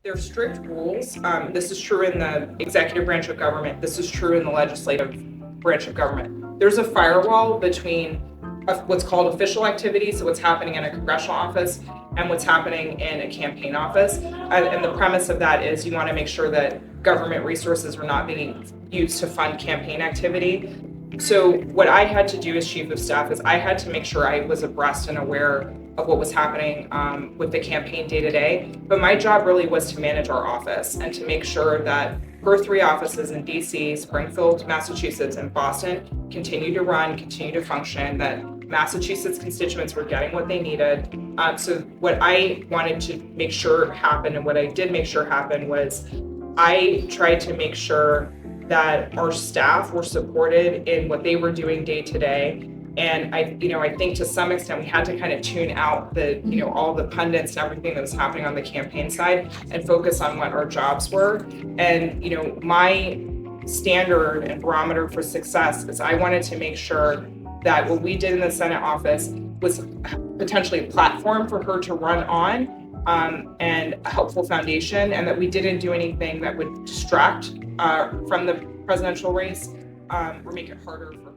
There are strict rules. This is true in the executive branch of government. This is true in the legislative branch of government. There's a firewall between what's called official activity, so what's happening in a congressional office, and what's happening in a campaign office. And the premise of that is you want to make sure that government resources are not being used to fund campaign activity. So what I had to do as chief of staff is I had to make sure I was abreast and aware of what was happening with the campaign day to day. But my job really was to manage our office and to make sure that her 3 offices in DC, Springfield, Massachusetts, and Boston continue to run, continue to function, that Massachusetts constituents were getting what they needed. So what I wanted to make sure happened, and what I did make sure happened, was I tried to make sure that our staff were supported in what they were doing day to day. And I think to some extent we had to kind of tune out all the pundits and everything that was happening on the campaign side and focus on what our jobs were. And my standard and barometer for success is I wanted to make sure that what we did in the Senate office was potentially a platform for her to run on, and a helpful foundation, and that we didn't do anything that would distract from the presidential race or make it harder for her.